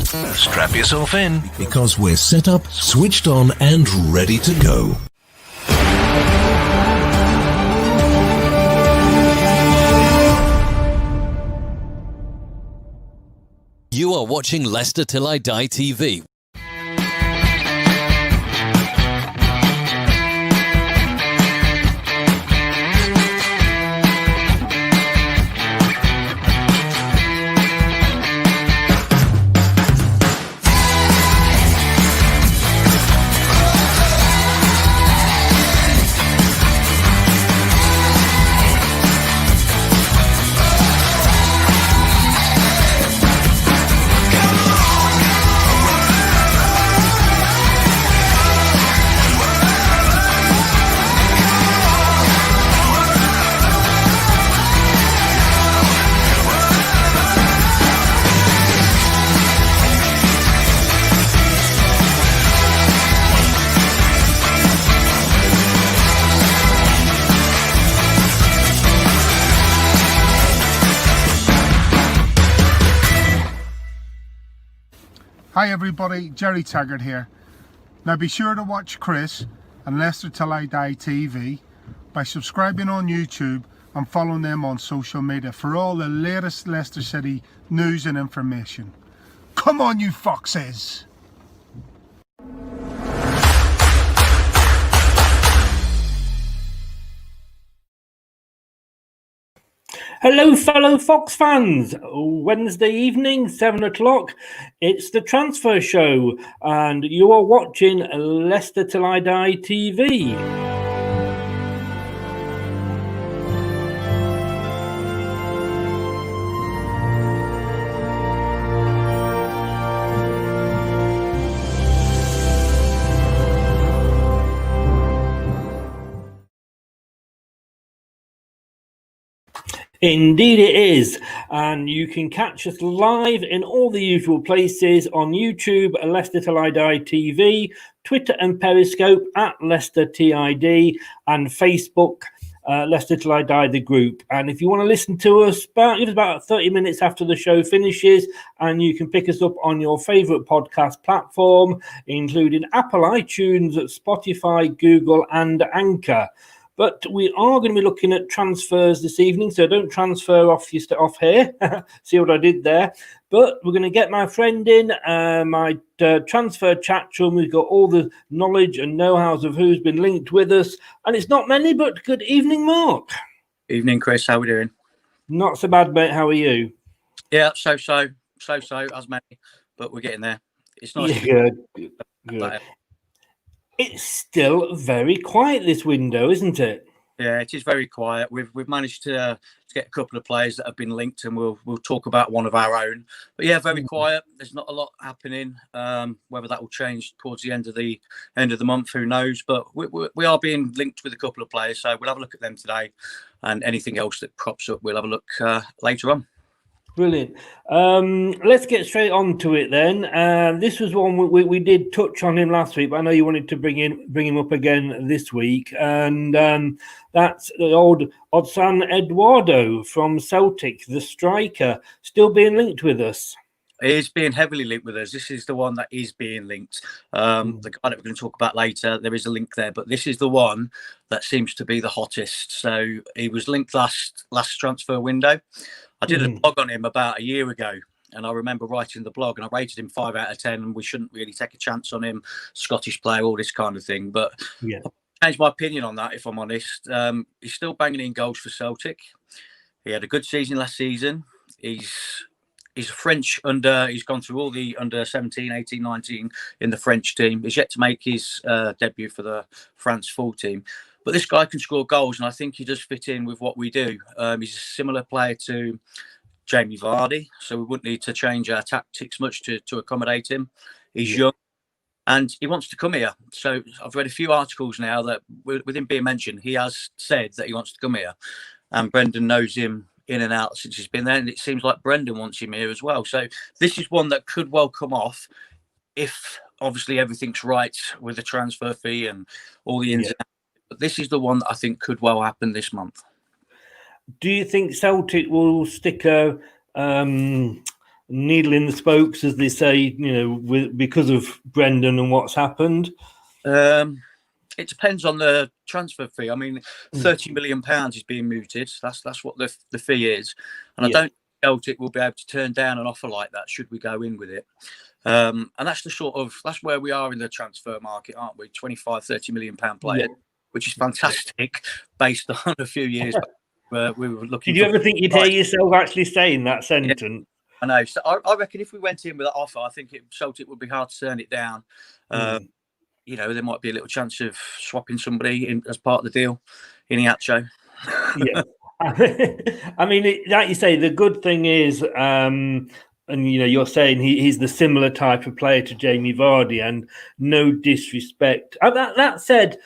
Strap yourself in, because we're set up, switched on, and ready to go. You are watching Leicester Till I Die TV. Hi everybody, Jerry Taggart here. Now be sure to watch Chris and Leicester Till I Die TV by subscribing on YouTube and following them on social media for all the latest Leicester City news and information. Come on you foxes! Hello, fellow Fox fans. Wednesday evening, 7 o'clock. It's the transfer show, and you are watching Leicester Till I Die TV. Indeed it is, and you can catch us live in all the usual places on YouTube, Leicester Till I Die TV, Twitter and Periscope at Leicester TID, and Facebook, Leicester Till I Die the group. And if you want to listen to us, it's about 30 minutes after the show finishes, and you can pick us up on your favourite podcast platform, including Apple, iTunes, Spotify, Google, and Anchor. But we are going to be looking at transfers this evening, so don't transfer off here. See what I did there? But we're going to get my friend in, my transfer chat room. We've got all the knowledge and know-hows of who's been linked with us. And it's not many, but good evening, Mark. Evening, Chris. How are we doing? Not so bad, mate. How are you? Yeah, so, as many, but we're getting there. It's nice to be good. It's still very quiet this window, isn't it? Yeah, it is very quiet. We've managed to get a couple of players that have been linked, and we'll talk about one of our own. But yeah, very quiet. There's not a lot happening. Whether that will change towards the end of the month, who knows? But we are being linked with a couple of players, so we'll have a look at them today, and anything else that crops up, we'll have a look later on. Brilliant. Let's get straight on to it then. This was one we did touch on him last week, but I know you wanted to bring him up again this week. And that's the old Odsonne Eduardo from Celtic, the striker, still being linked with us. He is being heavily linked with us. This is the one that is being linked. The guy that we're going to talk about later, there is a link there, but this is the one that seems to be the hottest. So he was linked last transfer window. I did a blog on him about a year ago, and I remember writing the blog, and I rated him 5 out of 10, and we shouldn't really take a chance on him, Scottish player, all this kind of thing. But yeah, I changed my opinion on that, if I'm honest. He's still banging in goals for Celtic. He had a good season last season. He's a French he's gone through all the under 17, 18, 19 in the French team. He's yet to make his debut for the France full team. But this guy can score goals, and I think he does fit in with what we do. He's a similar player to Jamie Vardy, so we wouldn't need to change our tactics much to accommodate him. He's young, and he wants to come here. So I've read a few articles now that, with him being mentioned, he has said that he wants to come here. And Brendan knows him in and out since he's been there, and it seems like Brendan wants him here as well. So this is one that could well come off if, obviously, everything's right with the transfer fee and all the ins and outs. But this is the one that I think could well happen this month. Do you think Celtic will stick a needle in the spokes, as they say, because of Brendan and what's happened? It depends on the transfer fee. I mean, £30 million is being mooted. That's what the fee is, and I don't doubt it will be able to turn down an offer like that should we go in with it. And that's that's where we are in the transfer market, aren't we? 25, £30 million player, which is fantastic based on a few years back where we were looking. Did you ever think you'd hear yourself actually saying that sentence? Yeah, I know. So I reckon if we went in with that offer, I think Celtic would be hard to turn it down. There might be a little chance of swapping somebody in as part of the deal in Iacho. Yeah. I mean, like you say, the good thing is, and you're saying he's the similar type of player to Jamie Vardy, and no disrespect. That said,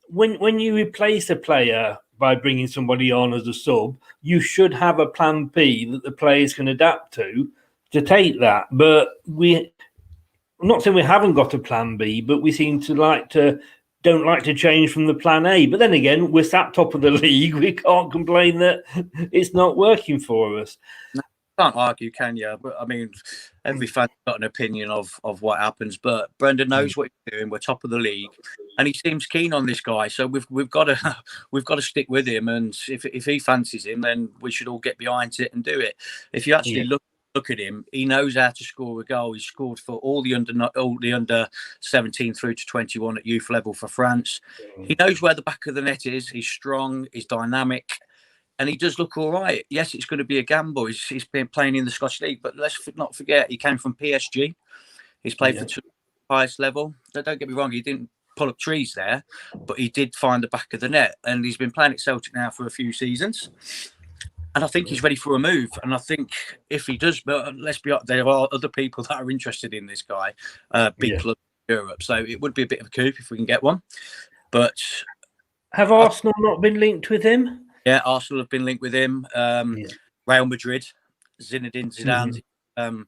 when you replace a player by bringing somebody on as a sub, you should have a plan B that the players can adapt to take that. But I'm not saying we haven't got a plan B, but we seem to don't like to change from the plan A. But then again, we're sat top of the league. We can't complain that it's not working for us. Can't argue, can you? But I mean, every fan's got an opinion of what happens. But Brendan knows what he's doing. We're top of the league, and he seems keen on this guy. So we've got to stick with him. And if he fancies him, then we should all get behind it and do it. If you actually look at him, he knows how to score a goal. He's scored for all the under 17 through to 21 at youth level for France. He knows where the back of the net is. He's strong. He's dynamic. And he does look all right. Yes, it's going to be a gamble. He's been playing in the Scottish League, but let's not forget he came from PSG. He's played for the highest level. Don't get me wrong, he didn't pull up trees there, but he did find the back of the net. And he's been playing at Celtic now for a few seasons. And I think he's ready for a move. And I think if he does, but let's be honest, there are other people that are interested in this guy, big club in Europe. So it would be a bit of a coup if we can get one. But have Arsenal not been linked with him? Yeah, Arsenal have been linked with him. Real Madrid, Zinedine Zidane,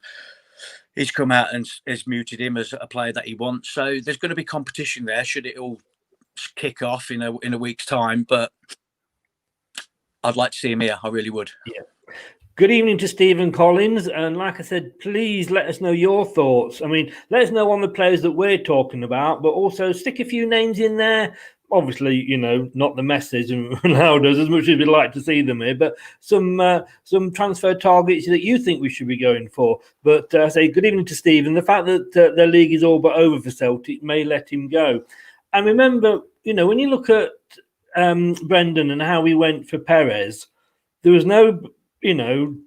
he's come out and has muted him as a player that he wants. So there's going to be competition there should it all kick off in a week's time. But I'd like to see him here. I really would. Yeah. Good evening to Stephen Collins. And like I said, please let us know your thoughts. I mean, let us know on the players that we're talking about, but also stick a few names in there. Obviously, not the message and Ronaldo's as much as we'd like to see them here, but some transfer targets that you think we should be going for. But I say good evening to Stephen. The fact that the league is all but over for Celtic may let him go. And remember, when you look at Brendan and how he went for Perez, there was no,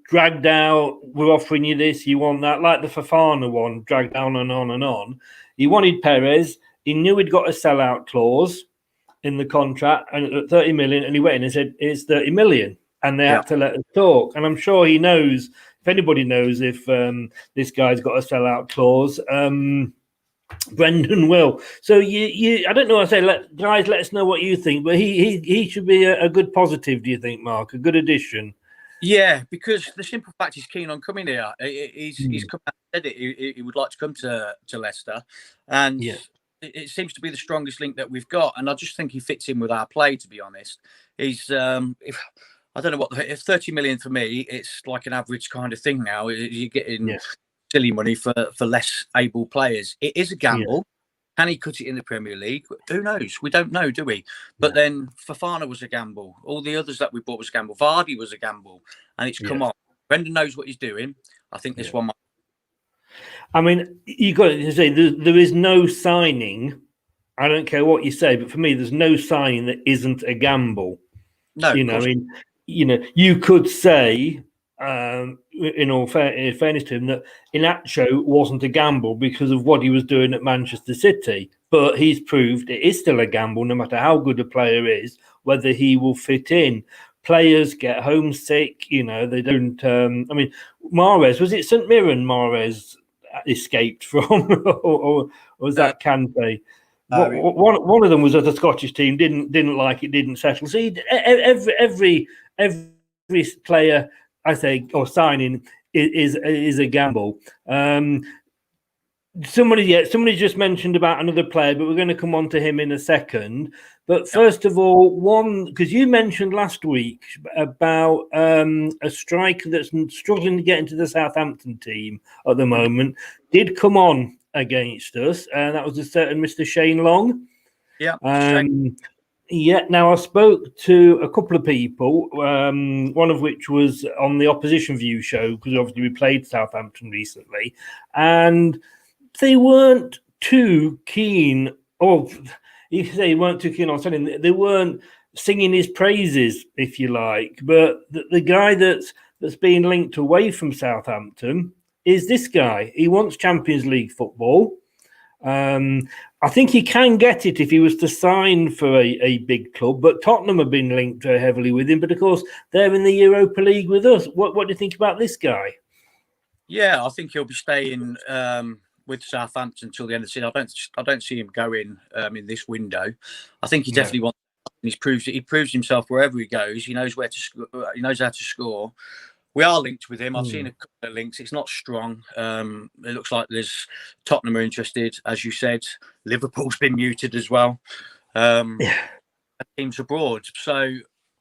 dragged out, we're offering you this, you want that, like the Fofana one, dragged down and on and on. He wanted Perez. He knew he'd got a sellout clause in the contract and at 30 million, and he went in and said it's 30 million, and they had to let us talk. And I'm sure he knows, if anybody knows, if this guy's got a sellout clause, Brendan will. So I don't know. I say, guys, let us know what you think. But he should be a good positive. Do you think, Mark? A good addition? Yeah, because the simple fact he's keen on coming here. He's come out and said it. He would like to come to Leicester, and it seems to be the strongest link that we've got. And I just think he fits in with our play. To be honest, he's. I don't know if 30 million for me, it's like an average kind of thing now. You're getting silly money for less able players. It is a gamble. Can he cut it in the Premier League? Who knows? We don't know, do we? But then Fofana was a gamble. All the others that we bought was a gamble. Vardy was a gamble. And it's come on. Brendan knows what he's doing. I think this one might. I mean, you got to say there is no signing. I don't care what you say, but for me, there's no signing that isn't a gamble. No, you could say, in all fairness to him, that Inacho wasn't a gamble because of what he was doing at Manchester City. But he's proved it is still a gamble, no matter how good a player is, whether he will fit in. Players get homesick, they don't. I mean, Mahrez, was it St Mirren Mahrez escaped from, or was that Kante? One of them was at the Scottish team, didn't like it, didn't settle. So every player, I say, or signing is a gamble. Somebody just mentioned about another player, but we're going to come on to him in a second. But first of all, one, because you mentioned last week about a striker that's struggling to get into the Southampton team at the moment, did come on against us, and that was a certain Mr. Shane Long. Yeah. Yeah. Now I spoke to a couple of people, one of which was on the Opposition View show, because obviously we played Southampton recently, and they weren't too keen. Or you say they weren't too keen on selling. They weren't singing his praises, if you like. But the guy that's being linked away from Southampton is this guy. He wants Champions League football. I think he can get it if he was to sign for a big club, but Tottenham have been linked heavily with him. But of course, they're in the Europa League with us. What do you think about this guy? Yeah, I think he'll be staying with Southampton until the end of the season. I don't see him going in this window. I think he definitely wants. He proves himself wherever he goes. He knows where to. He knows how to score. We are linked with him. I've seen a couple of links. It's not strong. It looks like there's Tottenham are interested, as you said. Liverpool's been muted as well. Teams abroad, so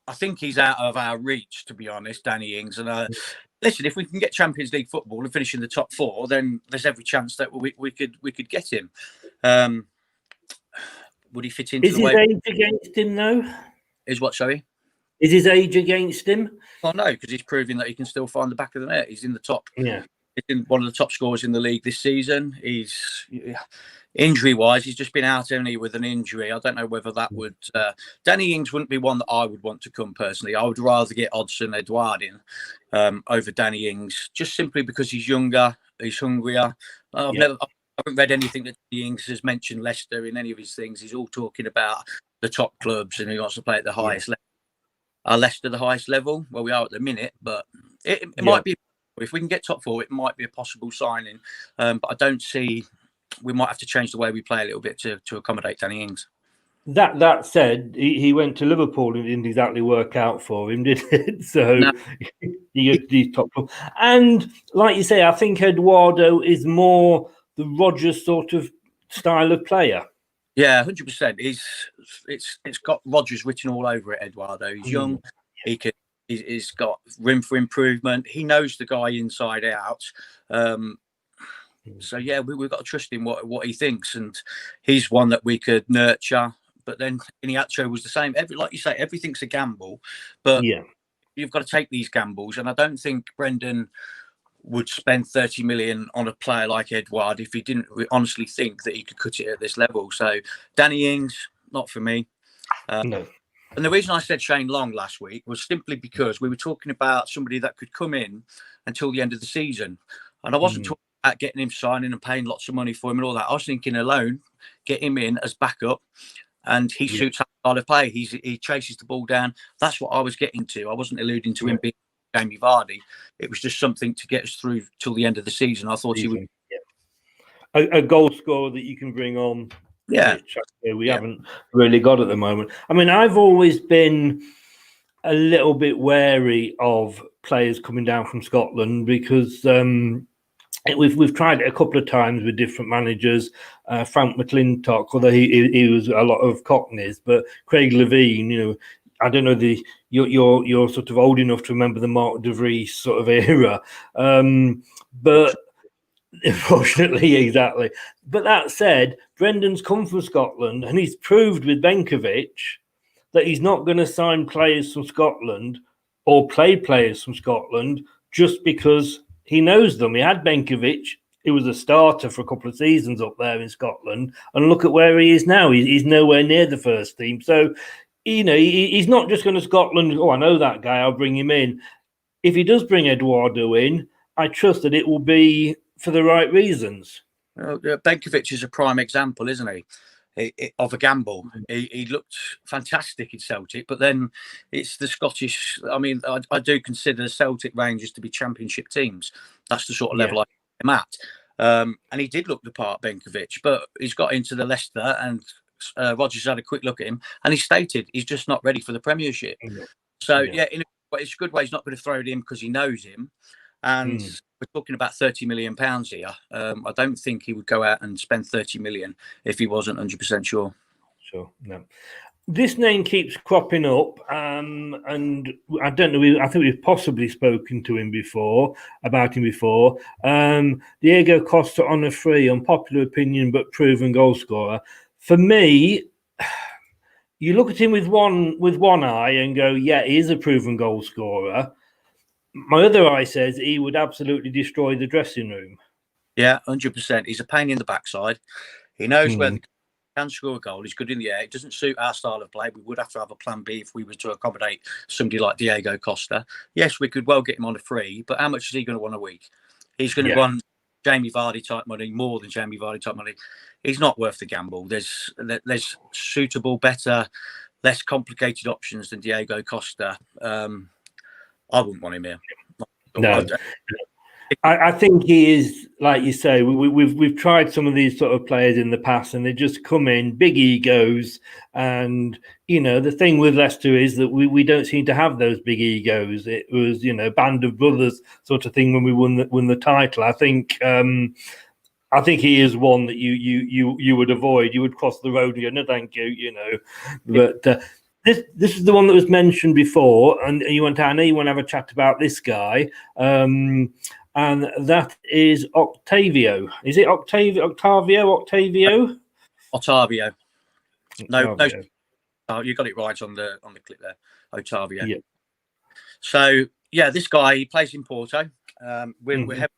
I think he's out of our reach, to be honest, Danny Ings. And listen, if we can get Champions League football and finish in the top 4, then there's every chance that we could get him. Would he fit into the way? Is his age against him, though? Is what, sorry? Is his age against him? Well, no, because he's proving that he can still find the back of the net. He's in the top. Yeah. He's been one of the top scorers in the league this season. He's injury-wise, he's just been out only with an injury. I don't know whether that would. Danny Ings wouldn't be one that I would want to come personally. I would rather get Odsonne Edouard in over Danny Ings, just simply because he's younger, he's hungrier. I haven't read anything that Danny Ings has mentioned Leicester in any of his things. He's all talking about the top clubs and he wants to play at the highest level. Are Leicester the highest level? Well, we are at the minute, but it might be. If we can get top 4, it might be a possible signing. But I don't see. We might have to change the way we play a little bit to accommodate Danny Ings. That said, he went to Liverpool and it didn't exactly work out for him, did it? So no. He got these top clubs. And like you say, I think Eduardo is more the Rodgers sort of style of player. Yeah, 100%. It's got Rodgers written all over it. Eduardo, he's young. He's got room for improvement. He knows the guy inside out. So yeah, we've got to trust him what he thinks, and he's one that we could nurture. But then Iniacho was the same. Like you say, everything's a gamble, but you've got to take these gambles. And I don't think Brendan would spend 30 million on a player like Edouard if he didn't honestly think that he could cut it at this level. So Danny Ings, not for me. No. And the reason I said Shane Long last week was simply because we were talking about somebody that could come in until the end of the season. And I wasn't talking about getting him signing and paying lots of money for him and all that. I was thinking alone, get him in as backup, and he suits that style of play. He chases the ball down. That's what I was getting to. I wasn't alluding to him being Jamie Vardy. It was just something to get us through till the end of the season. I thought he would. A goal scorer that you can bring on. Yeah. We haven't really got at the moment. I mean, I've always been a little bit wary of players coming down from Scotland because we've tried it a couple of times with different managers. Frank McClintock, although he was a lot of Cockneys, but Craig Levine, I don't know you're sort of old enough to remember the Mark de Vries sort of era, but unfortunately, exactly. But that said, Brendan's come from Scotland and he's proved with Benkovic that he's not going to sign players from Scotland or play players from Scotland just because he knows them. He had Benkovic. He was a starter for a couple of seasons up there in Scotland. And look at where he is now. He's nowhere near the first team. So, he's not just going to Scotland. Oh, I know that guy. I'll bring him in. If he does bring Eduardo in, I trust that it will be for the right reasons. Well, Benkovic is a prime example, isn't he? Of a gamble. He looked fantastic in Celtic, but then it's the Scottish. I mean, I do consider Celtic Rangers to be championship teams. That's the sort of level I'm at. And he did look the part, Benkovic, but he's got into the Leicester and Rodgers had a quick look at him and he stated he's just not ready for the Premiership. So, it's a good way he's not going to throw it in because he knows him. and we're talking about £30 million here. I don't think he would go out and spend 30 million if he wasn't 100% sure. Sure, no. This name keeps cropping up, and I don't know. I think we've possibly spoken to him before about him before. Diego Costa on a free, unpopular opinion, but proven goal scorer. For me, you look at him with one eye and go, yeah, he is a proven goal scorer. My other eye says he would absolutely destroy the dressing room. Yeah, 100%. He's a pain in the backside. He knows where the can score a goal. He's good in the air. It doesn't suit our style of play. We would have to have a plan B if we were to accommodate somebody like Diego Costa. Yes, we could well get him on a free, but how much is he going to want a week? He's going to want Jamie Vardy type money, more than Jamie Vardy type money. He's not worth the gamble. There's suitable, better, less complicated options than Diego Costa. I wouldn't want him here. No. I think he is, like you say, we've tried some of these sort of players in the past, and they just come in big egos. And the thing with Leicester is that we don't seem to have those big egos. It was band of brothers sort of thing when we won the title. I think he is one that you would avoid. You would cross the road and go, no, thank you. But this is the one that was mentioned before, and you want to have a chat about this guy. And that is Octavio. Is it Octavio? Octavio? Otavio. No, you got it right on the clip there. Otavio. Yeah. So this guy, he plays in Porto. We're heavy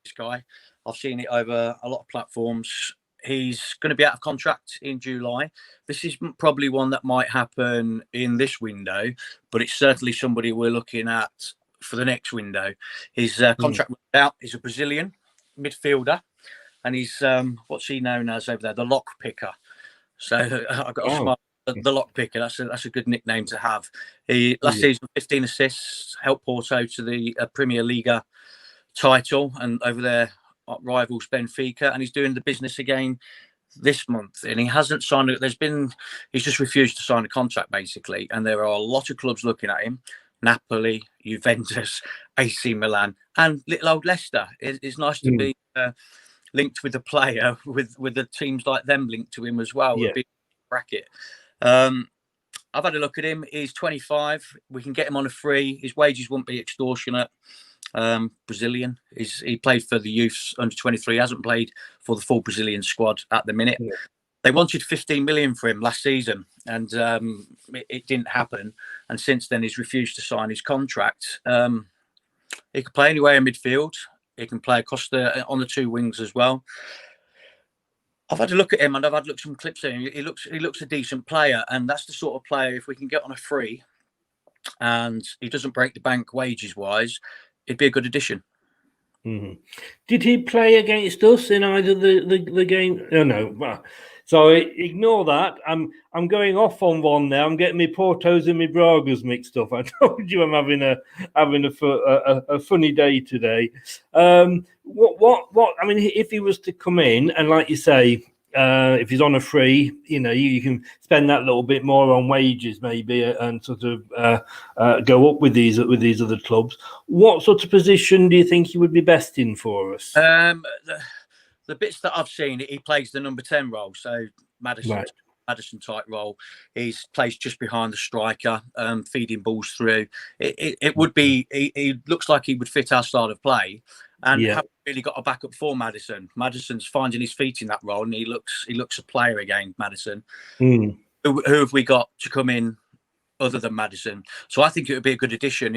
this guy. I've seen it over a lot of platforms. He's going to be out of contract in July. This is probably one that might happen in this window, but it's certainly somebody we're looking at for the next window. His contract was out. He's a Brazilian midfielder, and he's what's he known as over there? The lock picker. So I've got a smile. The lock picker. That's a good nickname to have. He last season 15 assists, helped Porto to the Premier Liga title, and over there rivals Benfica, and he's doing the business again this month, and he hasn't signed it. He's just refused to sign a contract basically, and there are a lot of clubs looking at him. Napoli, Juventus, AC Milan, and little old Leicester. It's nice to be linked with a player with the teams like them linked to him as well. A big bracket. I've had a look at him. He's 25. We can get him on a free. His wages won't be extortionate. Brazilian. He played for the youths under 23. He hasn't played for the full Brazilian squad at the minute. Yeah. They wanted 15 million for him last season, and it didn't happen. And since then, he's refused to sign his contract. He can play anywhere in midfield. He can play Costa on the two wings as well. I've had a look at him, and I've had a look at some clips of him. He looks a decent player, and that's the sort of player, if we can get on a free, and he doesn't break the bank wages wise, it'd be a good addition. Did he play against us in either the game? Oh, no. Well, so ignore that. I'm going off on one now. I'm getting my Portos and my Bragas mixed up. I told you I'm having a funny day today. What? I mean, if he was to come in and, like you say, if he's on a free, you can spend that little bit more on wages maybe, and sort of go up with these other clubs. What sort of position do you think he would be best in for us? The bits that I've seen, he plays the number 10 role, so Madison type role. He plays just behind the striker, feeding balls through. It would be. He looks like he would fit our style of play. And haven't really got a backup for Madison. Madison's finding his feet in that role, and he looks a player again, Madison. Who have we got to come in other than Madison? So I think it would be a good addition.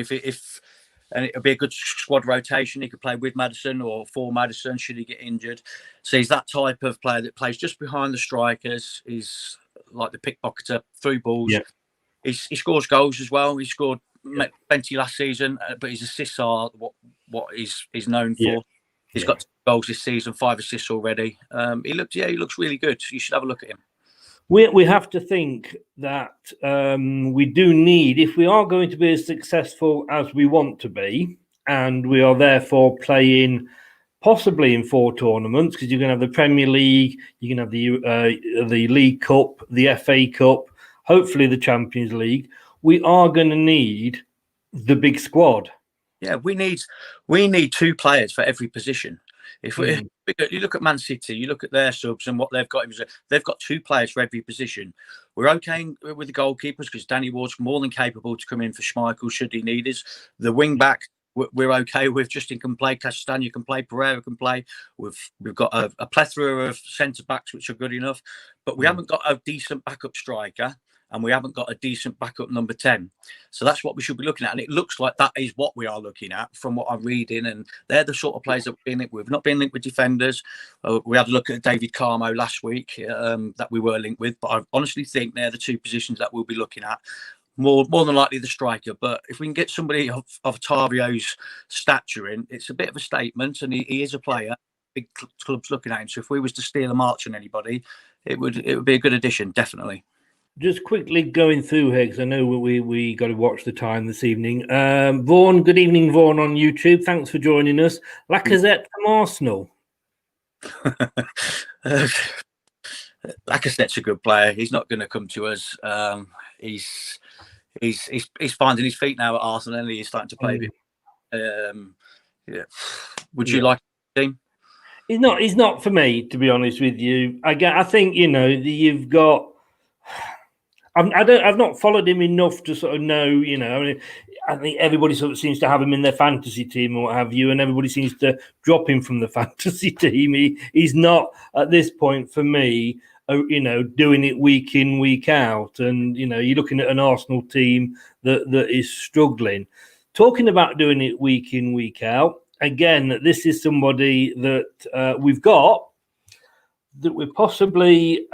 And it would be a good squad rotation. He could play with Madison or for Madison should he get injured. So he's that type of player that plays just behind the strikers. He's like the pickpocketer, through balls. Yeah. He scores goals as well. He scored plenty last season, but his assists are what he's known for. Yeah. He's got 2 goals this season, 5 assists already. He looks really good. You should have a look at him. We have to think that we do need, if we are going to be as successful as we want to be, and we are therefore playing possibly in 4 tournaments, because you're going to have the Premier League, you can have the League Cup, the FA Cup, hopefully the Champions League. We are going to need the big squad. Yeah, we need two players for every position. If you look at Man City, you look at their subs and what they've got, they've got two players for every position. We're okay with the goalkeepers because Danny Ward's more than capable to come in for Schmeichel should he need us. The wing back, we're okay with. Justin can play, Castagna can play, Pereira can play. We've got a plethora of centre backs which are good enough, but we haven't got a decent backup striker. And we haven't got a decent backup number 10. So that's what we should be looking at. And it looks like that is what we are looking at from what I'm reading. And they're the sort of players that we've been linked with. We've not been linked with defenders. We had a look at David Carmo last week that we were linked with. But I honestly think they're the two positions that we'll be looking at. More than likely the striker. But if we can get somebody of Tarvio's stature in, it's a bit of a statement. And he is a player. Big clubs looking at him. So if we was to steal a march on anybody, it would be a good addition, definitely. Just quickly going through here, because I know we got to watch the time this evening. Vaughan, good evening, Vaughan on YouTube. Thanks for joining us. Lacazette from Arsenal. Lacazette's a good player. He's not going to come to us. He's finding his feet now at Arsenal, and he's starting to play a bit. Yeah. Would you like him? He's not for me, to be honest with you. I think you've got. I've not followed him enough to sort of know, I think everybody sort of seems to have him in their fantasy team or what have you, and everybody seems to drop him from the fantasy team. He's not at this point for me, doing it week in, week out. And, you're looking at an Arsenal team that is struggling. Talking about doing it week in, week out, again, this is somebody that we've got that we're possibly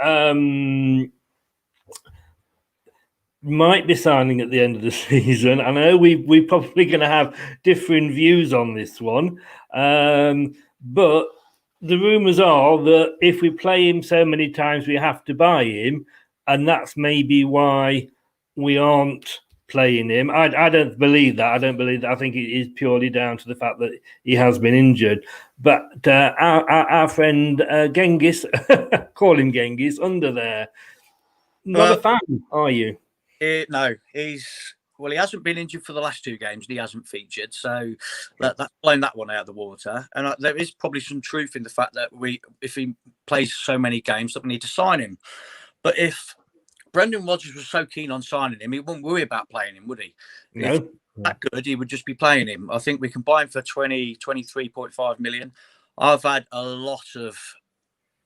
might be signing at the end of the season. I know we're probably going to have different views on this one, but the rumours are that if we play him so many times, we have to buy him, and that's maybe why we aren't playing him. I don't believe that. I don't believe that. I think it is purely down to the fact that he has been injured. But our friend Genghis, call him Genghis, under there, not a fan, are you? No, he hasn't been injured for the last two games. And he hasn't featured, so that's blown that one out of the water. And there is probably some truth in the fact that if he plays so many games, that we need to sign him. But if Brendan Rodgers was so keen on signing him, he wouldn't worry about playing him, would he? No. If that good, he would just be playing him. I think we can buy him for 23.5 million. I've had a lot of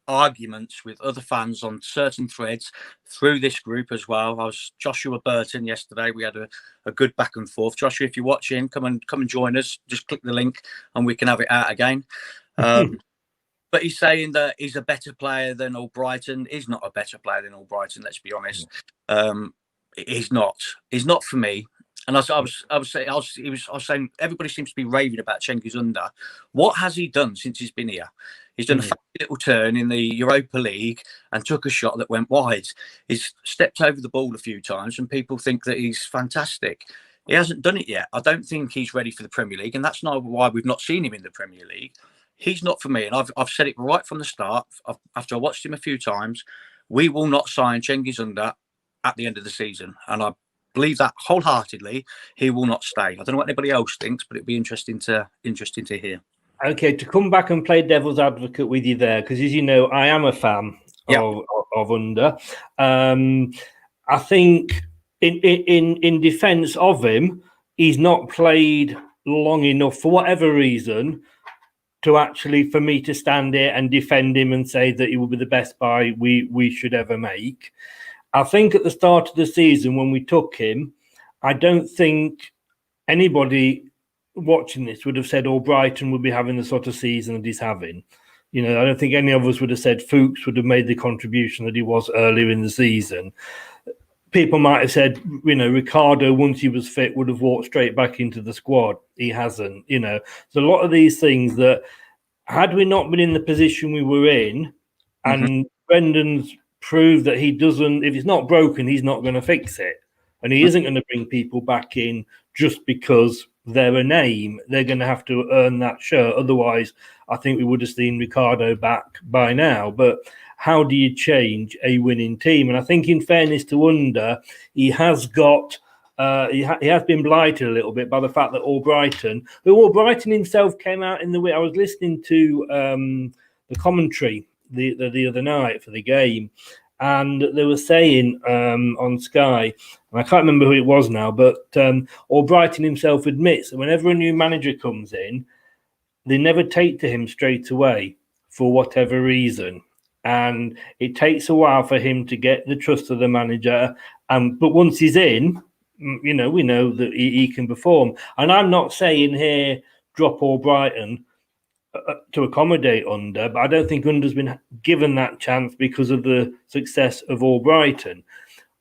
arguments with other fans on certain threads through this group as well. I was Joshua Burton yesterday. We had a good back and forth. Joshua, if you're watching, come and join us. Just click the link and we can have it out again. But he's saying that he's a better player than Albrighton. He's not a better player than Albrighton, let's be honest. He's not. He's not for me. And I was saying everybody seems to be raving about Cengiz Ünder. What has he done since he's been here? He's done a fancy little turn in the Europa League and took a shot that went wide. He's stepped over the ball a few times and people think that he's fantastic. He hasn't done it yet. I don't think he's ready for the Premier League, and that's not why we've not seen him in the Premier League. He's not for me, and I've said it right from the start. After I watched him a few times, we will not sign Cengiz Ünder at the end of the season, and I believe that wholeheartedly. He will not stay. I don't know what anybody else thinks, but it'd be interesting to hear. Okay, to come back and play devil's advocate with you there, because as you know, I am a fan of Ünder. I think in defence of him, he's not played long enough for whatever reason to actually for me to stand here and defend him and say that he will be the best buy we should ever make. I think at the start of the season when we took him, I don't think anybody watching this would have said Brighton would be having the sort of season that he's having. I don't think any of us would have said Fuchs would have made the contribution that he was earlier in the season. People might have said, Ricardo, once he was fit, would have walked straight back into the squad. He hasn't, So a lot of these things that, had we not been in the position we were in, and Brendan's proved that he doesn't, if it's not broken, he's not going to fix it. And he isn't going to bring people back in just because they're a name. They're going to have to earn that shirt. Otherwise, I think we would have seen Ricardo back by now. But how do you change a winning team? And I think in fairness to Ünder, he has got he has been blighted a little bit by the fact that Albrighton himself came out in the way. I was listening to the commentary the other night for the game, and they were saying on Sky, and I can't remember who it was now, but Albrighton himself admits that whenever a new manager comes in, they never take to him straight away for whatever reason. And it takes a while for him to get the trust of the manager. But once he's in, we know that he can perform. And I'm not saying here drop Albrighton to accommodate Under, but I don't think Under's been given that chance because of the success of Albrighton.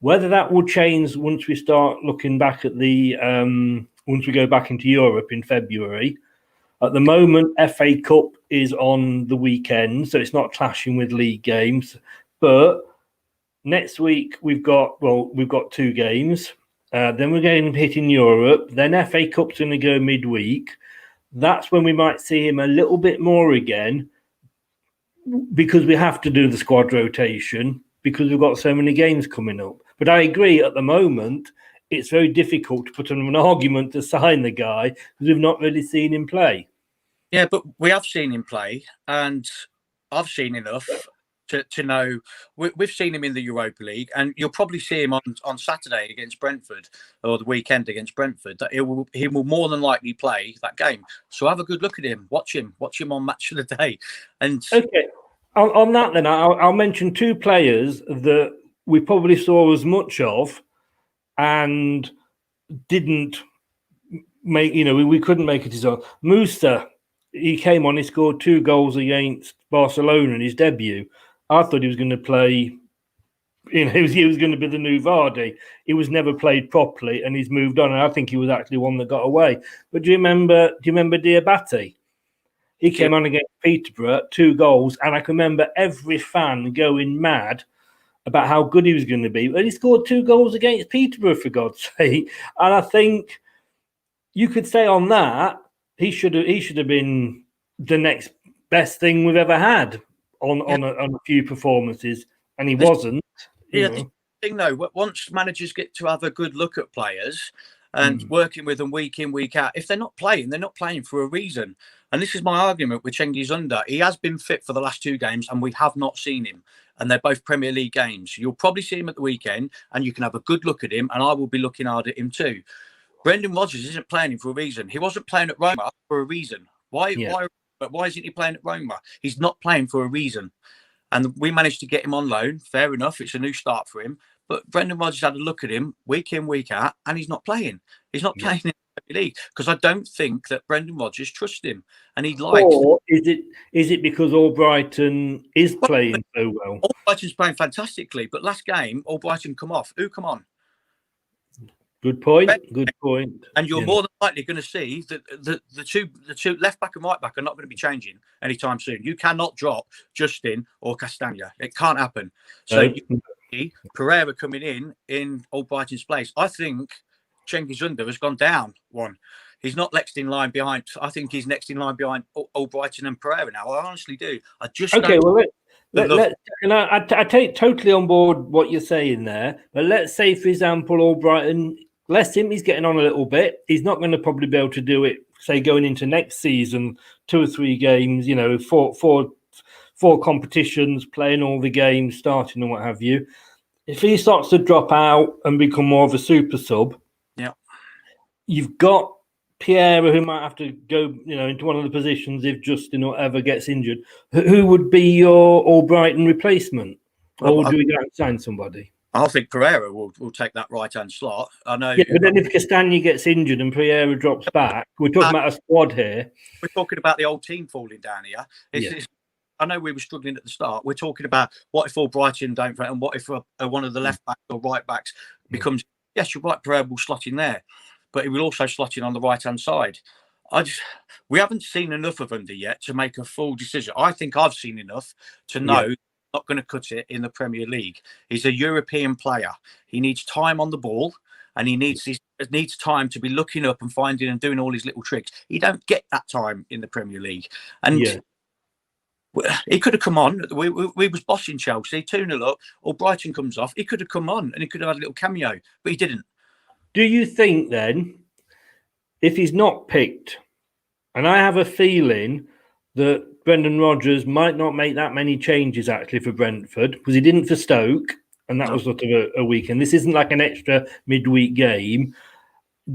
Whether that will change once we start looking back at once we go back into Europe in February. At the moment, FA Cup is on the weekend, so it's not clashing with league games. But next week we've got 2 games. Then we're going to hit in Europe. Then FA Cup's going to go midweek. That's when we might see him a little bit more again, because we have to do the squad rotation because we've got so many games coming up. But I agree, at the moment, it's very difficult to put on an argument to sign the guy because we've not really seen him play. Yeah, but we have seen him play, and I've seen enough to know. We've seen him in the Europa League, and you'll probably see him on Saturday against Brentford, or the weekend against Brentford. That he will more than likely play that game. So have a good look at him. Watch him on Match of the Day. And okay, on that then, I'll mention 2 players that we probably saw as much of, and didn't make. We couldn't make it his own. Musa. He came on, he scored 2 goals against Barcelona in his debut. I thought he was going to play, he was going to be the new Vardy. He was never played properly, and he's moved on. And I think he was actually one that got away. But do you remember Diabate? He came on against Peterborough, 2 goals, and I can remember every fan going mad about how good he was going to be. But he scored 2 goals against Peterborough, for God's sake. And I think you could say on that, he should have been the next best thing we've ever had on a few performances, and he wasn't. The thing though, once managers get to have a good look at players and working with them week in, week out, if they're not playing for a reason. And this is my argument with Cengiz Under. He has been fit for the last 2 games, and we have not seen him. And they're both Premier League games. You'll probably see him at the weekend, and you can have a good look at him, and I will be looking hard at him too. Brendan Rodgers isn't playing him for a reason. He wasn't playing at Roma for a reason. Why isn't he playing at Roma? He's not playing for a reason. And we managed to get him on loan. Fair enough. It's a new start for him. But Brendan Rodgers had a look at him week in, week out, and he's not playing. He's not playing in the Premier League because I don't think that Brendan Rodgers trusts him. And he likes. Or is it because Albrighton is playing so well? Albrighton's playing fantastically, but last game, Albrighton come off. Who come on? Good point. And you're more than likely going to see that the two left back and right back are not going to be changing anytime soon. You cannot drop Justin or Castagna. It can't happen. So you see Pereira coming in Albrighton's place. I think Cengiz Under has gone down one. He's not next in line behind. I think he's next in line behind Albrighton and Pereira now. I honestly do. I just I take totally on board what you're saying there. But let's say, for example, Albrighton. Bless him, he's getting on a little bit. He's not going to probably be able to do it, say, going into next season, 2 or 3 games, four competitions, playing all the games, starting and what have you. If he starts to drop out and become more of a super sub, you've got Pereira, who might have to go, into one of the positions if Justin or ever gets injured. Who would be your Albrighton replacement? Or do we go and sign somebody? I think Pereira will take that right-hand slot. I know. Yeah, but then if Castagna gets injured and Pereira drops back, we're talking about a squad here. We're talking about the old team falling down here. I know we were struggling at the start. We're talking about what if Albrighton don't, and what if one of the left backs or right backs becomes. Yes, you're right. Pereira will slot in there, but he will also slot in on the right-hand side. We haven't seen enough of Under yet to make a full decision. I think I've seen enough to know. Yeah. Not going to cut it in the Premier League. He's a European player. He needs time on the ball, and he needs time to be looking up and finding and doing all his little tricks. He don't get that time in the Premier League. And he could have come on. We was bossing Chelsea 2-0 up, or Brighton comes off. He could have come on and he could have had a little cameo, but he didn't. Do you think then, if he's not picked, and I have a feeling that Brendan Rodgers might not make that many changes actually for Brentford, because he didn't for Stoke, and that was sort of a weekend. This isn't like an extra midweek game.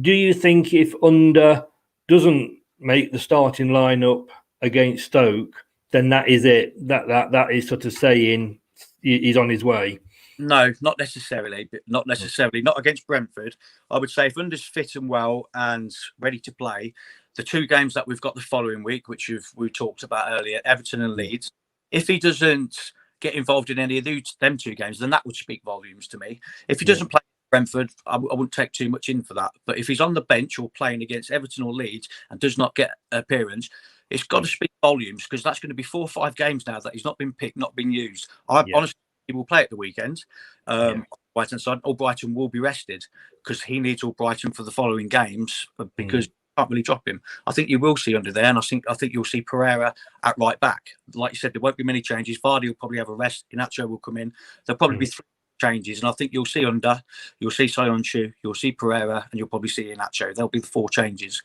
Do you think if Under doesn't make the starting lineup against Stoke, then that is it? That is sort of saying he's on his way? No, not necessarily. Not necessarily. Not against Brentford. I would say if Under's fit and well and ready to play, the two games that we've got the following week, which we talked about earlier, Everton and Leeds, if he doesn't get involved in any of them two games, then that would speak volumes to me. If he doesn't play Brentford, I wouldn't take too much in for that. But if he's on the bench or playing against Everton or Leeds and does not get an appearance, it's got to speak volumes, because that's going to be 4 or 5 games now that he's not been picked, not been used. Honestly, he will play at the weekend. Brighton side, Brighton will be rested, because he needs Brighton for the following games, because you can't really drop him. I think you will see Under there, and I think you'll see Pereira at right back. Like you said, there won't be many changes. Vardy will probably have a rest. Inacho will come in. There'll probably be 3 changes, and I think you'll see Under, you'll see Soyuncu, you'll see Pereira, and you'll probably see Inacho. There'll be the 4 changes,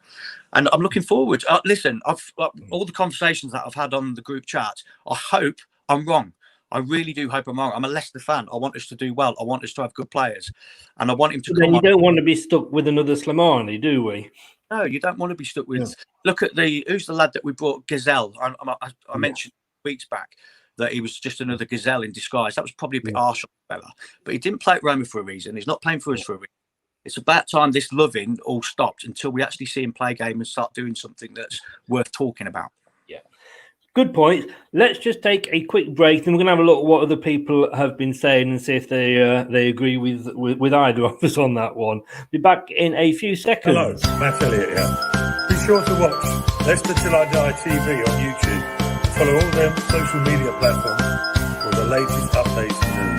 and I'm looking forward. Listen, all the conversations that I've had on the group chat, I hope I'm wrong. I really do hope I'm wrong. I'm a Leicester fan. I want us to do well. I want us to have good players, and I want him to. Then you don't want to be stuck with another Slimani, do we? No, you don't want to be stuck with. Look at who's the lad that we brought, Gazelle. I mentioned weeks back that he was just another Gazelle in disguise. That was probably a bit harsh on the fella, but he didn't play at Roma for a reason. He's not playing for us for a reason. It's about time this loving all stopped until we actually see him play a game and start doing something that's worth talking about. Good point. Let's just take a quick break, and we're going to have a look at what other people have been saying and see if they agree with either of us on that one. Be back in a few seconds. Hello, Matt Elliott here. Be sure to watch Leicester Till I Die TV on YouTube. Follow all their social media platforms for the latest updates and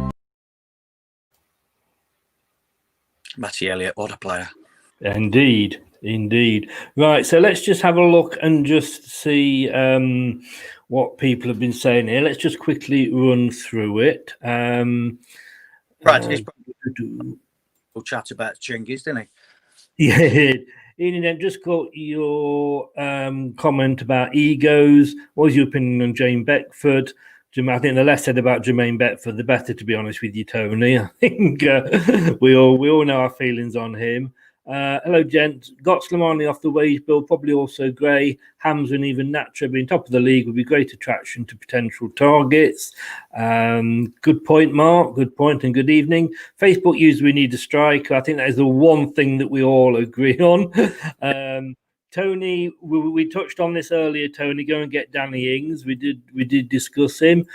news. Matty Elliott, what a player. Indeed. Right, so let's just have a look and just see what people have been saying here. Let's just quickly run through it. Brad, we'll chat about Cengiz, didn't he? Yeah. Ian, then just got your comment about egos. What was your opinion on Jane Beckford? I think the less said about Jermaine Beckford, the better, to be honest with you, Tony. I think we all know our feelings on him. Hello, gents. Got Slimani off the wage bill, probably also Gray, Hamza, and even Nacho being top of the league would be great attraction to potential targets. Good point, Mark. Good point, and good evening. Facebook user, we need a striker. I think that is the one thing that we all agree on. Tony, we touched on this earlier. Tony, go and get Danny Ings. We did discuss him.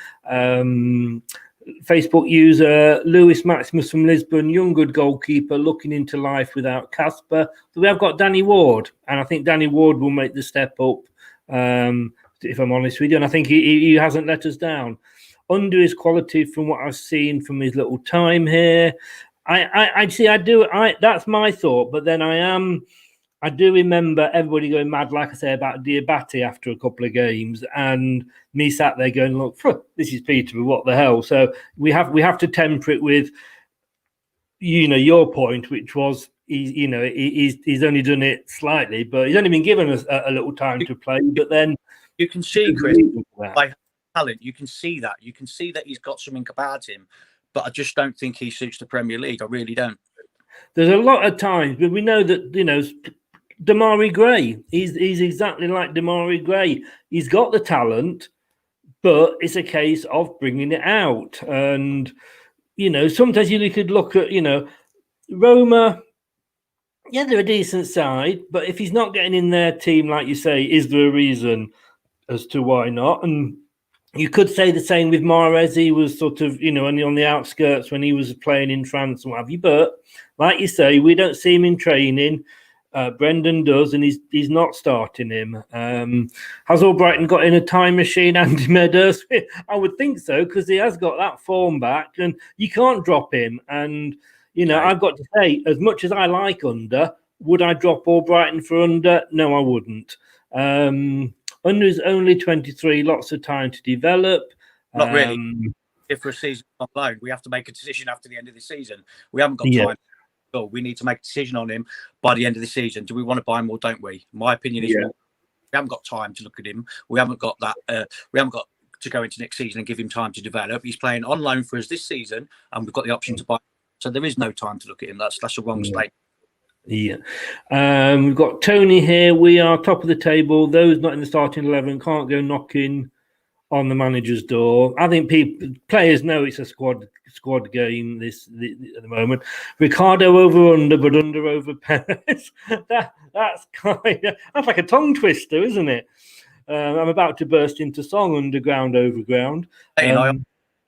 Facebook user Lewis Maximus from Lisbon, young good goalkeeper looking into life without Casper. So we have got Danny Ward, and I think Danny Ward will make the step up, if I'm honest with you, and I think he hasn't let us down. Under his quality from what I've seen from his little time here, that's my thought, but then I do remember everybody going mad, like I say, about Diabate after a couple of games, and me sat there going, "Look, this is Peterborough. What the hell?" So we have to temper it with, your point, which was he's only done it slightly, but he's only been given a little time to play. But then you can see, Chris, by talent, you can see that he's got something about him, but I just don't think he suits the Premier League. I really don't. There's a lot of times, but we know that Damari Gray, he's exactly like Damari Gray. He's got the talent, but it's a case of bringing it out. And, sometimes you could look at, Roma, yeah, they're a decent side, but if he's not getting in their team, like you say, is there a reason as to why not? And you could say the same with Mahrez. He was sort of, only on the outskirts when he was playing in France and what have you. But like you say, we don't see him in training. Brendan does, and he's not starting him. Has Albrighton got in a time machine, Andy Meadows? I would think so, because he has got that form back, and you can't drop him. And, I've got to say, as much as I like Under, would I drop Albrighton for Under? No, I wouldn't. Under is only 23, lots of time to develop. Not really. if for a season on loan, we have to make a decision after the end of the season. We haven't got Yeah. time. So we need to make a decision on him by the end of the season. Do we want to buy him or don't we? My opinion is Yeah. we haven't got time to look at him. We haven't got that. We haven't got to go into next season and give him time to develop. He's playing on loan for us this season, and we've got the option to buy. So there is no time to look at him. That's a wrong statement. Yeah. We've got Tony here. We are top of the table. Those not in the starting 11 can't go knocking on the manager's door. I think players know it's a squad game at the moment. Ricardo over under, but under over Perez. That's like a tongue twister, isn't it? I'm about to burst into song, underground, overground.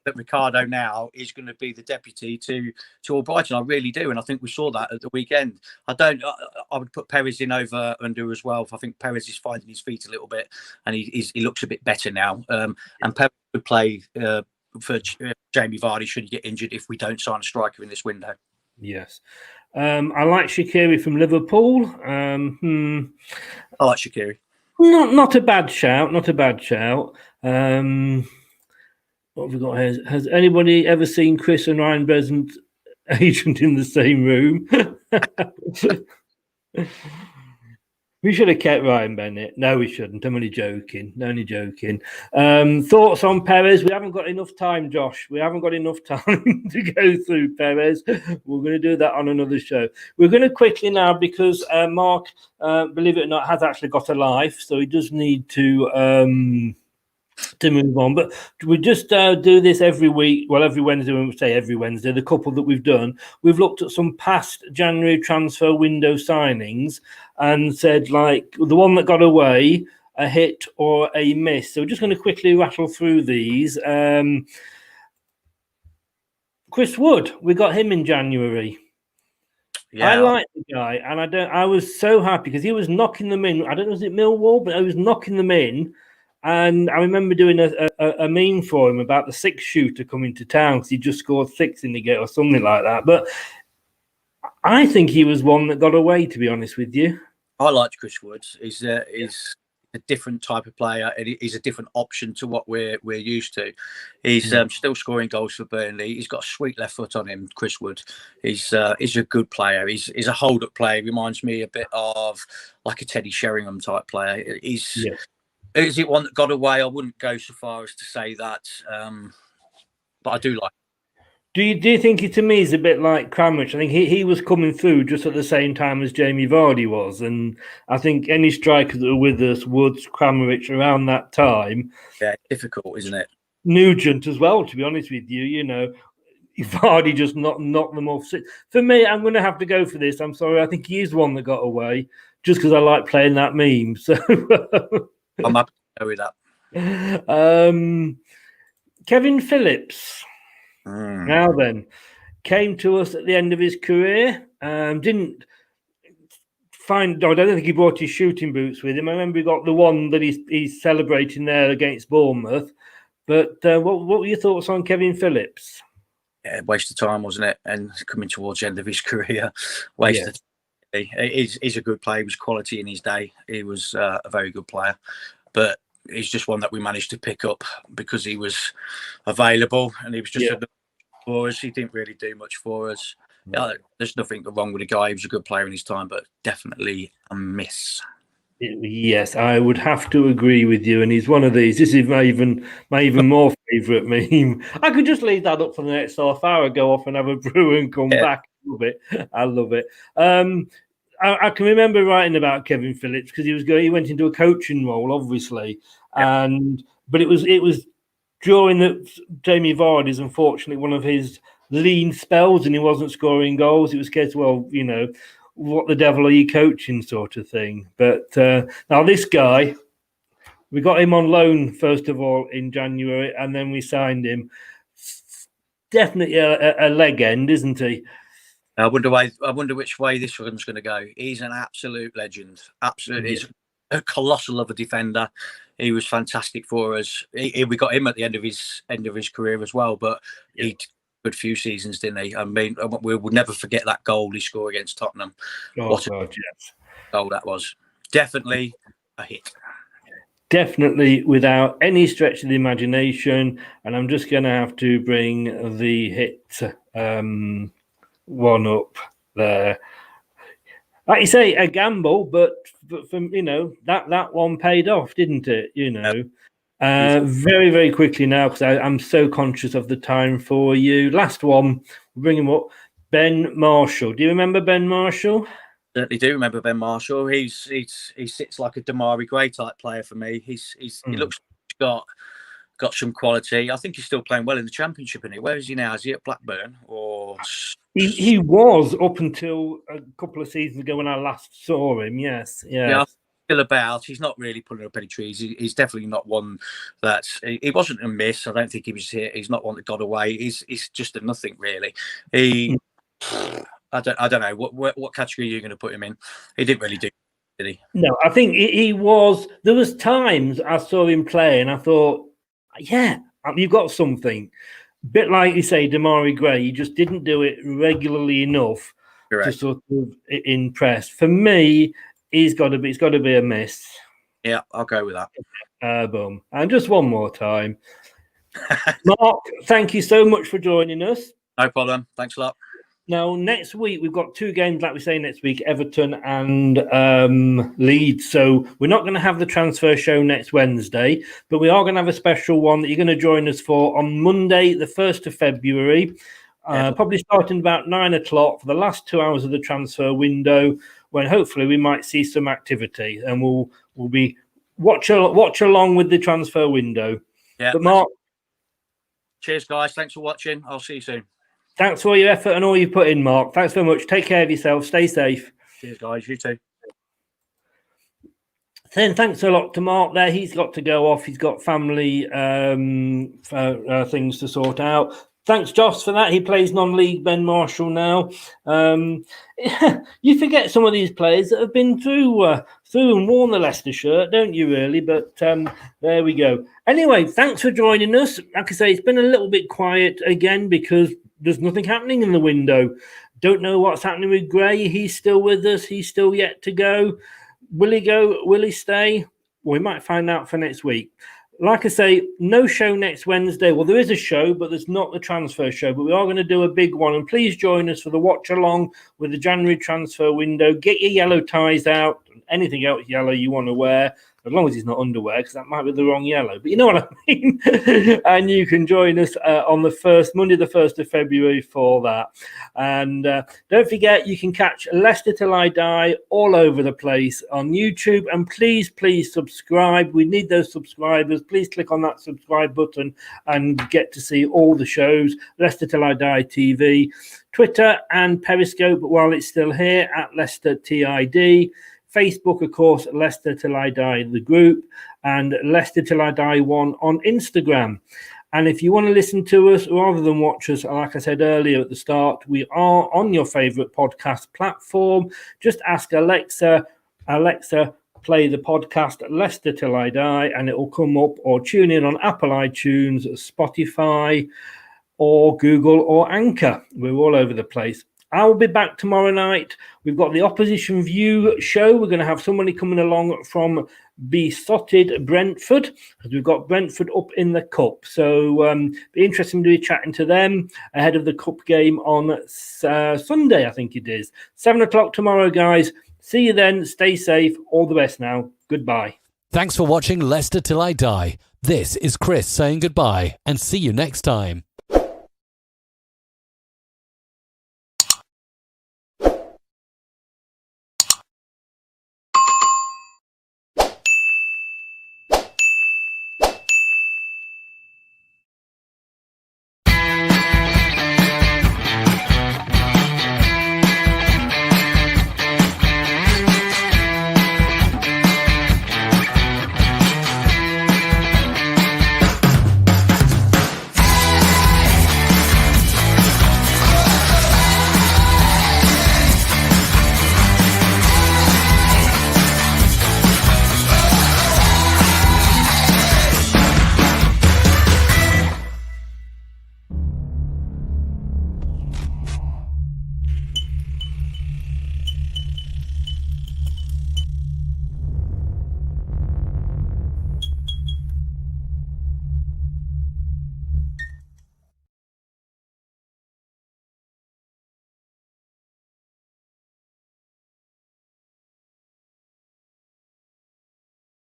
That Ricardo now is going to be the deputy to Albrighton. I really do, and I think we saw that at the weekend. I would put Perez in over under as well. I think Perez is finding his feet a little bit, and he looks a bit better now. And Perez would play for Jamie Vardy should he get injured if we don't sign a striker in this window. Yes. I like Shaqiri from Liverpool. I like Shaqiri. Not a bad shout. Not a bad shout. What have we got here? Has anybody ever seen Chris and Ryan Besant's agent in the same room? We should have kept Ryan Bennett. No, we shouldn't. I'm only joking. Thoughts on Perez? We haven't got enough time, Josh. We haven't got enough time to go through Perez. We're going to do that on another show. We're going to quickly now because Mark, believe it or not, has actually got a life, so he does need to move on, but we just do this every week. Well, every Wednesday. When we say every Wednesday, the couple that we've done, we've looked at some past January transfer window signings and said, like, the one that got away, a hit or a miss. So we're just going to quickly rattle through these. Chris Wood, we got him in January. Yeah. I like the guy, and I was so happy because he was knocking them in. I don't know, was it Millwall, but I was knocking them in. And I remember doing a meme for him about the 6-shooter coming to town because he just scored 6 in the game or something like that. But I think he was one that got away, to be honest with you. I liked Chris Woods. He's a different type of player. He's a different option to what we're used to. He's still scoring goals for Burnley. He's got a sweet left foot on him, Chris Wood. He's a good player. He's a hold-up player. He reminds me a bit of like a Teddy Sheringham type player. Is it one that got away? I wouldn't go so far as to say that, but I do like it. Do you think it, to me, is a bit like Kramaric? I think he was coming through just at the same time as Jamie Vardy was, and I think any strikers that were with us, Woods, Kramaric, around that time. Yeah, difficult, isn't it? Nugent as well, to be honest with you. You know, Vardy just knocked them off. For me, I'm going to have to go for this. I'm sorry. I think he is one that got away just because I like playing that meme. So. I'm happy to go with that. Kevin Phillips. Now then, came to us at the end of his career. Didn't find. I don't think he brought his shooting boots with him. I remember he got the one that he's celebrating there against Bournemouth. But what were your thoughts on Kevin Phillips? Yeah, waste of time, wasn't it? And coming towards the end of his career, waste of time. He's a good player. He was quality in his day. He was a very good player, but he's just one that we managed to pick up because he was available and he was just for us. He didn't really do much for us. There's nothing wrong with the guy. He was a good player in his time, but definitely a miss. Yes, I would have to agree with you. And he's one of these. This is my even more favourite meme. I could just leave that up for the next half hour, go off and have a brew and come back. I love it. I can remember writing about Kevin Phillips because he went into a coaching role, obviously, but it was during that Jamie Vardy's unfortunately one of his lean spells, and he wasn't scoring goals. It was case, well, you know, what the devil are you coaching, sort of thing. But now this guy, we got him on loan first of all in January, and then we signed him. Definitely a leg end, isn't he? I wonder which way this one's going to go. He's an absolute legend. Absolutely, he's a colossal of a defender. He was fantastic for us. We got him at the end of his career as well, but he did a good few seasons, didn't he? I mean, we will never forget that goal he scored against Tottenham. What a goal that was! Definitely a hit. definitely without any stretch of the imagination. And I'm just going to have to bring the hit one up there. Like you say, a gamble, but from that one paid off, didn't it? Very, very quickly now, because I'm so conscious of the time for you. Last one, we'll bring him up. Ben Marshall. Do you remember Ben Marshall? Certainly do remember Ben Marshall. He sits like a Damari Gray type player for me. He looks got some quality. I think he's still playing well in the Championship, isn't he? Where is he now? Is he at Blackburn or? He was up until a couple of seasons ago when I last saw him. Yes. Yeah, still about. He's not really pulling up any trees. He's definitely not one that's. He wasn't a miss. I don't think he was here. He's not one that got away. He's just a nothing really. I don't know what category you're going to put him in. He didn't really do, did he? No, I think he was. There was times I saw him play and I thought, yeah, you've got something. Bit like you say, Damari Gray, he just didn't do it regularly enough to sort of impress. For me, it's got to be a miss. Yeah, I'll go with that. Boom. And just one more time. Mark, thank you so much for joining us. No problem. Thanks a lot. Now, next week, we've got two games, like we say next week, Everton and Leeds. So we're not going to have the transfer show next Wednesday, but we are going to have a special one that you're going to join us for on Monday, the 1st of February, probably starting about 9 o'clock for the last 2 hours of the transfer window, when hopefully we might see some activity and we'll be watch along with the transfer window. Yeah. But Mark, cheers, guys. Thanks for watching. I'll see you soon. Thanks for all your effort and all you put in, Mark. Thanks very much. Take care of yourself. Stay safe. Cheers, guys. You too. Then thanks a lot to Mark there. He's got to go off. He's got family things to sort out. Thanks, Joss, for that. He plays non-league Ben Marshall now. You forget some of these players that have been through and worn the Leicester shirt, don't you, really? But there we go. Anyway, thanks for joining us. Like I say, it's been a little bit quiet again because there's nothing happening in the window. Don't know what's happening with Gray. He's still with us. He's still yet to go. Will he go? Will he stay? Well, we might find out for next week. Like I say, no show next Wednesday. Well, there is a show, but there's not the transfer show. But we are going to do a big one. And please join us for the watch along with the January transfer window. Get your yellow ties out. Anything else yellow you want to wear. As long as it's not underwear, because that might be the wrong yellow. But you know what I mean? And you can join us on Monday, the 1st of February for that. And don't forget, you can catch Leicester Till I Die all over the place on YouTube. And please, please subscribe. We need those subscribers. Please click on that subscribe button and get to see all the shows. Leicester Till I Die TV, Twitter and Periscope while it's still here at Leicester TID. Facebook, of course, Leicester Till I Die, the group, and Leicester Till I Die 1 on Instagram. And if you want to listen to us rather than watch us, like I said earlier at the start, we are on your favorite podcast platform. Just ask Alexa, play the podcast Leicester Till I Die, and it will come up, or tune in on Apple iTunes, Spotify, or Google, or Anchor. We're all over the place. I'll be back tomorrow night. We've got the Opposition View show. We're going to have somebody coming along from besotted Brentford, because we've got Brentford up in the Cup. So be interesting to be chatting to them ahead of the Cup game on Sunday, I think it is. 7 o'clock tomorrow, guys. See you then. Stay safe. All the best now. Goodbye. Thanks for watching Leicester Till I Die. This is Chris saying goodbye and see you next time.